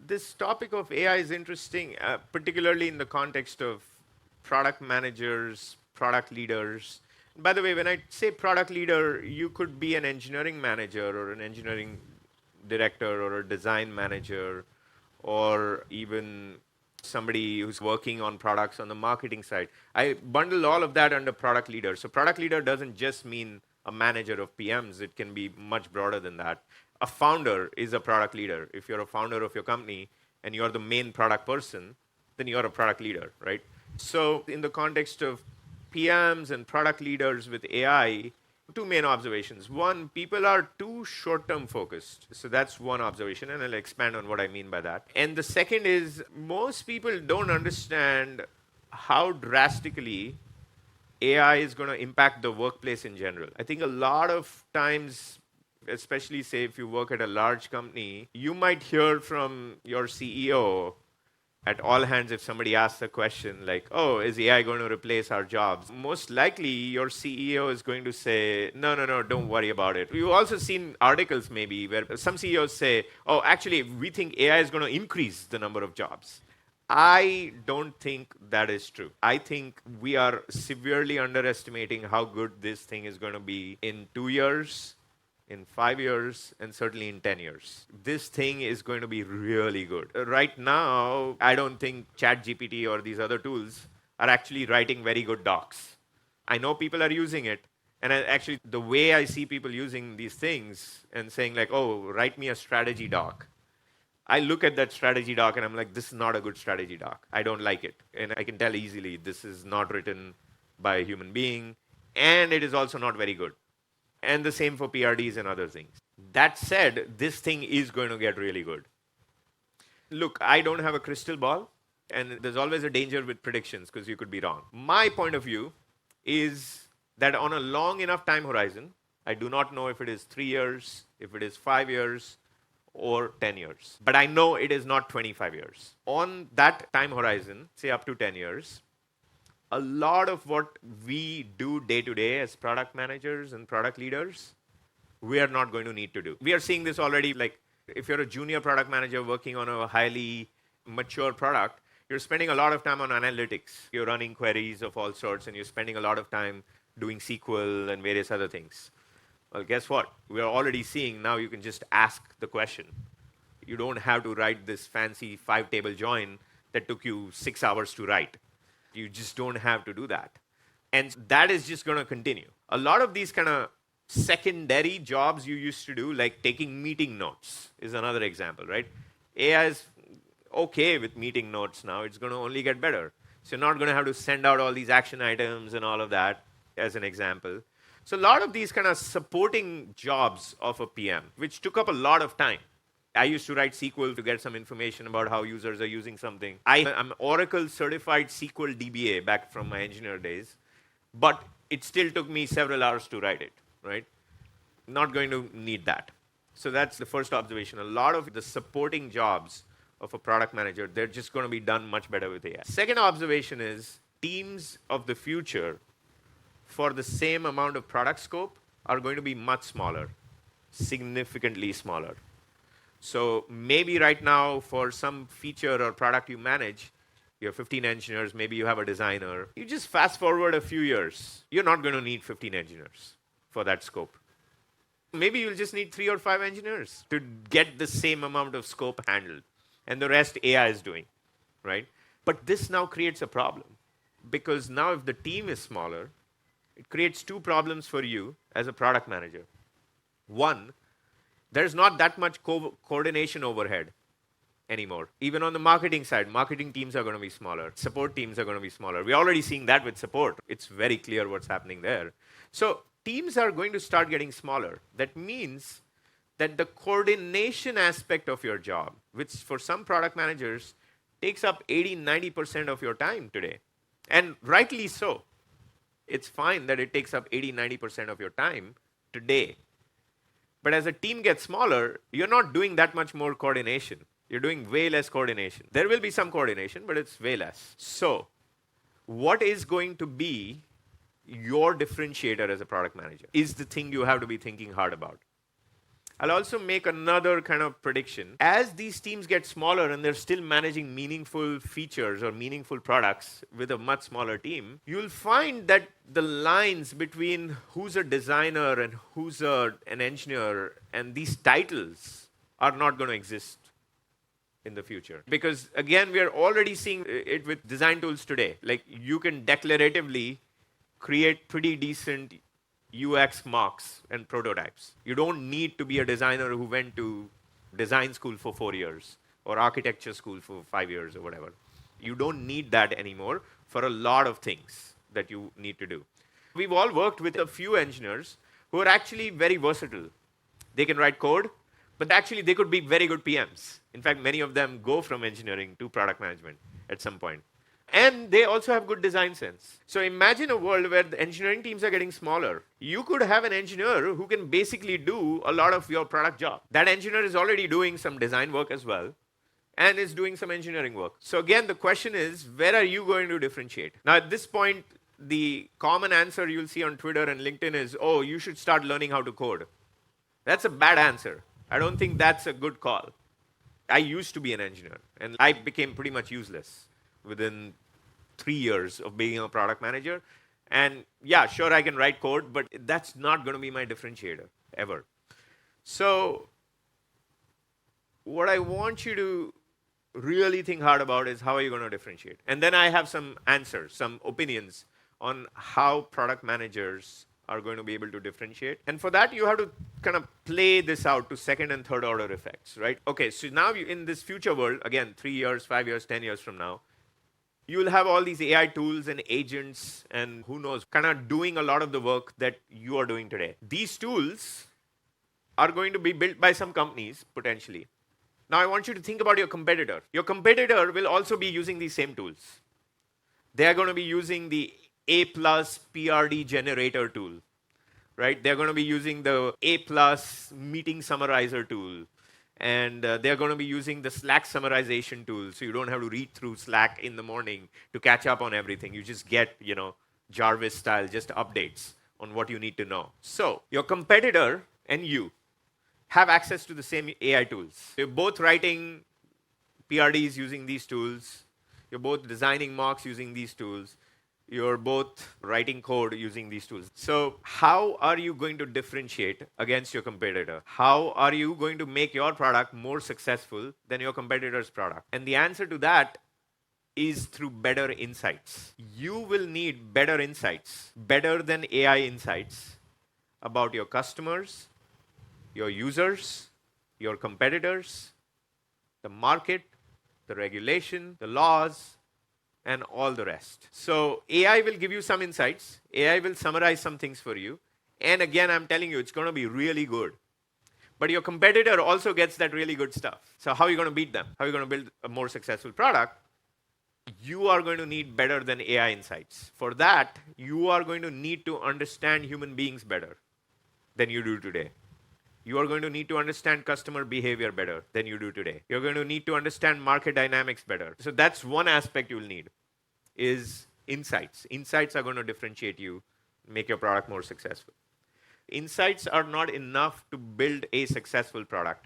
This topic of AI is interesting, particularly in the context of product managers, product leaders. By the way, when I say product leader, you could be an engineering manager or an engineering director or a design manager or even somebody who's working on products on the marketing side. I bundle all of that under product leader. So product leader doesn't just mean a manager of PMs, it can be much broader than that. A founder is a product leader. If you're a founder of your company and you're the main product person, then you're a product leader, right? So in the context of PMs and product leaders with AI, two main observations. One, people are too short-term focused. So that's one observation, and I'll expand on what I mean by that. And the second is most people don't understand how drastically AI is going to impact the workplace in general. I think a lot of times, especially say if you work at a large company, you might hear from your CEO at all hands if somebody asks a question like, oh, is AI going to replace our jobs? Most likely your CEO is going to say, no, no, no, don't worry about it. We've also seen articles maybe where some CEOs say, oh, actually, we think AI is going to increase the number of jobs. I don't think that is true. I think we are severely underestimating how good this thing is going to be in 2 years, in 5 years, and certainly in 10 years. This thing is going to be really good. Right now, I don't think ChatGPT or these other tools are actually writing very good docs. I know people are using it, and actually, the way I see people using these things and saying, like, oh, write me a strategy doc. I look at that strategy doc and I'm like, this is not a good strategy doc. I don't like it. And I can tell easily this is not written by a human being, and it is also not very good. And the same for PRDs and other things. That said, this thing is going to get really good. Look, I don't have a crystal ball, and there's always a danger with predictions because you could be wrong. My point of view is that on a long enough time horizon, I do not know if it is 3 years, if it is 5 years, or 10 years. But I know it is not 25 years. On that time horizon, say up to 10 years, a lot of what we do day to day as product managers and product leaders, we are not going to need to do. We are seeing this already, like if you're a junior product manager working on a highly mature product, you're spending a lot of time on analytics. You're running queries of all sorts, and you're spending a lot of time doing SQL and various other things. Well, guess what? We are already seeing now you can just ask the question. You don't have to write this fancy 5-table join that took you 6 hours to write. You just don't have to do that. And that is just going to continue. A lot of these kind of secondary jobs you used to do, like taking meeting notes, is another example, right? AI is okay with meeting notes now. It's going to only get better. So you're not going to have to send out all these action items and all of that, as an example. So a lot of these kind of supporting jobs of a PM, which took up a lot of time. I used to write SQL to get some information about how users are using something. I'm Oracle certified SQL DBA back from my engineer days, but it still took me several hours to write it, right? Not going to need that. So that's the first observation. A lot of the supporting jobs of a product manager, they're just going to be done much better with AI. Second observation is teams of the future for the same amount of product scope are going to be much smaller, significantly smaller. So maybe right now for some feature or product you manage, you have 15 engineers, maybe you have a designer. You just fast forward a few years, you're not going to need 15 engineers for that scope. Maybe you'll just need 3 or 5 engineers to get the same amount of scope handled. And the rest AI is doing, right? But this now creates a problem. Because now if the team is smaller, it creates 2 problems for you as a product manager. One, there's not that much coordination overhead anymore. Even on the marketing side, marketing teams are going to be smaller. Support teams are going to be smaller. We're already seeing that with support. It's very clear what's happening there. So teams are going to start getting smaller. That means that the coordination aspect of your job, which for some product managers takes up 80-90% of your time today, and rightly so. It's fine that it takes up 80-90% of your time today. But as a team gets smaller, you're not doing that much more coordination. You're doing way less coordination. There will be some coordination, but it's way less. So what is going to be your differentiator as a product manager is the thing you have to be thinking hard about. I'll also make another kind of prediction. As these teams get smaller and they're still managing meaningful features or meaningful products with a much smaller team, you'll find that the lines between who's a designer and who's an engineer and these titles are not going to exist in the future. Because again, we are already seeing it with design tools today. Like you can declaratively create pretty decent UX mocks and prototypes. You don't need to be a designer who went to design school for 4 years or architecture school for 5 years or whatever. You don't need that anymore for a lot of things that you need to do. We've all worked with a few engineers who are actually very versatile. They can write code, but actually they could be very good PMs. In fact, many of them go from engineering to product management at some point. And they also have good design sense. So imagine a world where the engineering teams are getting smaller. You could have an engineer who can basically do a lot of your product job. That engineer is already doing some design work as well and is doing some engineering work. So again, the question is, where are you going to differentiate? Now at this point, the common answer you'll see on Twitter and LinkedIn is, oh, you should start learning how to code. That's a bad answer. I don't think that's a good call. I used to be an engineer, and I became pretty much useless within 3 years of being a product manager. And yeah, sure, I can write code, but that's not going to be my differentiator, ever. So what I want you to really think hard about is how are you going to differentiate? And then I have some answers, some opinions on how product managers are going to be able to differentiate. And for that, you have to kind of play this out to second and third order effects, right? Okay, so now in this future world, again, 3 years, 5 years, 10 years from now, you will have all these AI tools and agents and who knows, kind of doing a lot of the work that you are doing today. These tools are going to be built by some companies, potentially. Now I want you to think about your competitor. Your competitor will also be using these same tools. They are going to be using the A+ PRD generator tool, right? They're going to be using the A+ meeting summarizer tool. And they're going to be using the Slack summarization tool, so you don't have to read through Slack in the morning to catch up on everything. You just get, Jarvis style, just updates on what you need to know. So your competitor and you have access to the same AI tools. You're both writing PRDs using these tools. You're both designing mocks using these tools. You're both writing code using these tools. So how are you going to differentiate against your competitor? How are you going to make your product more successful than your competitor's product? And the answer to that is through better insights. You will need better insights, better than AI insights about your customers, your users, your competitors, the market, the regulation, the laws, and all the rest. So AI will give you some insights. AI will summarize some things for you. And again, I'm telling you, it's going to be really good. But your competitor also gets that really good stuff. So how are you going to beat them? How are you going to build a more successful product? You are going to need better than AI insights. For that, you are going to need to understand human beings better than you do today. You are going to need to understand customer behavior better than you do today. You're going to need to understand market dynamics better. So that's one aspect you'll need, is insights. Insights are going to differentiate you, make your product more successful. Insights are not enough to build a successful product,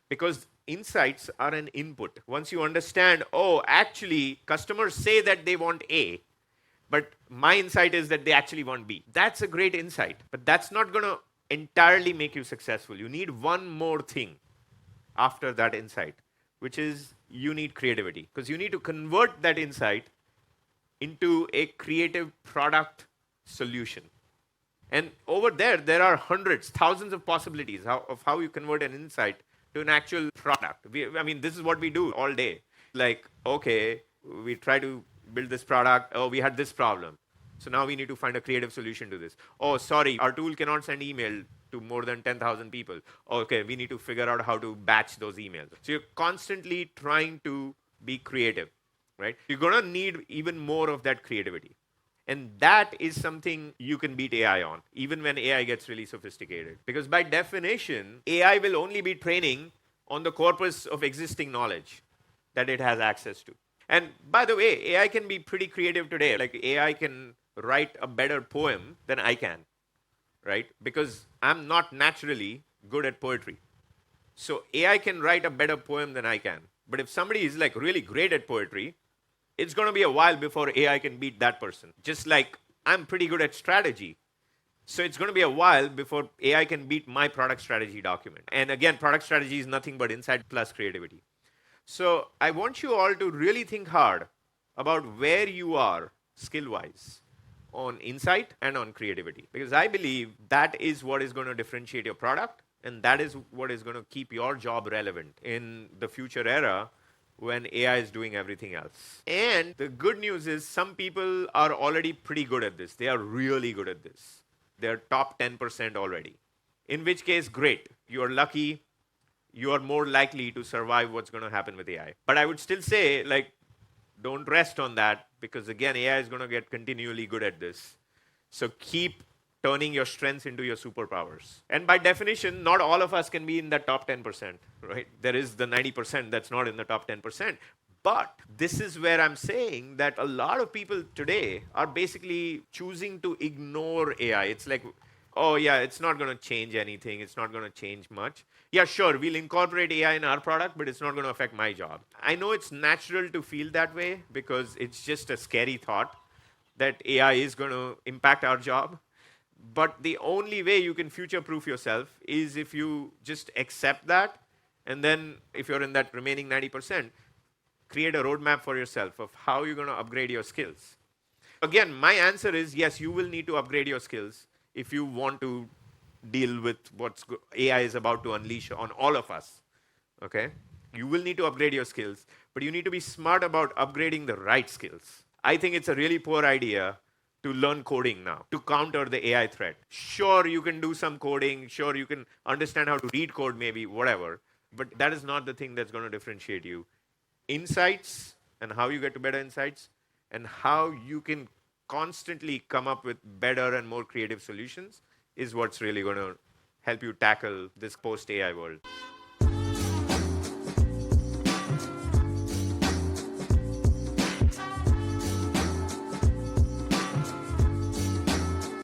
because insights are an input. Once you understand, oh, actually, customers say that they want A, but my insight is that they actually want B. That's a great insight, but that's not going to entirely make you successful. You need one more thing after that insight, which is you need creativity, because you need to convert that insight into a creative product solution. And over there are hundreds, thousands of possibilities of how you convert an insight to an actual product. This is what we do all day. Like, okay, we try to build this product. Oh, we had this problem. So now we need to find a creative solution to this. Oh, sorry, our tool cannot send email to more than 10,000 people. Okay, we need to figure out how to batch those emails. So you're constantly trying to be creative, right? You're going to need even more of that creativity. And that is something you can beat AI on, even when AI gets really sophisticated. Because by definition, AI will only be training on the corpus of existing knowledge that it has access to. And by the way, AI can be pretty creative today. Like AI can write a better poem than I can, right? Because I'm not naturally good at poetry. So AI can write a better poem than I can. But if somebody is like really great at poetry, it's going to be a while before AI can beat that person. Just like I'm pretty good at strategy. So it's going to be a while before AI can beat my product strategy document. And again, product strategy is nothing but insight plus creativity. So I want you all to really think hard about where you are skill wise on insight and on creativity. Because I believe that is what is going to differentiate your product and that is what is going to keep your job relevant in the future era when AI is doing everything else. And the good news is some people are already pretty good at this. They are really good at this. They're top 10% already. In which case, great. You're lucky. You are more likely to survive what's going to happen with AI. But I would still say, like, don't rest on that because again, AI is going to get continually good at this. So keep turning your strengths into your superpowers. And by definition, not all of us can be in that top 10%, right? There is the 90% that's not in the top 10%. But this is where I'm saying that a lot of people today are basically choosing to ignore AI. It's like, oh yeah, it's not going to change anything. It's not going to change much. Yeah, sure, we'll incorporate AI in our product, but it's not going to affect my job. I know it's natural to feel that way because it's just a scary thought that AI is going to impact our job. But the only way you can future proof yourself is if you just accept that. And then if you're in that remaining 90%, create a roadmap for yourself of how you're going to upgrade your skills. Again, my answer is yes, you will need to upgrade your skills if you want to deal with what AI is about to unleash on all of us. Okay? You will need to upgrade your skills, but you need to be smart about upgrading the right skills. I think it's a really poor idea to learn coding now to counter the AI threat. Sure, you can do some coding. Sure, you can understand how to read code, maybe, whatever. But that is not the thing that's going to differentiate you. Insights and how you get to better insights and how you can constantly come up with better and more creative solutions is what's really going to help you tackle this post-AI world.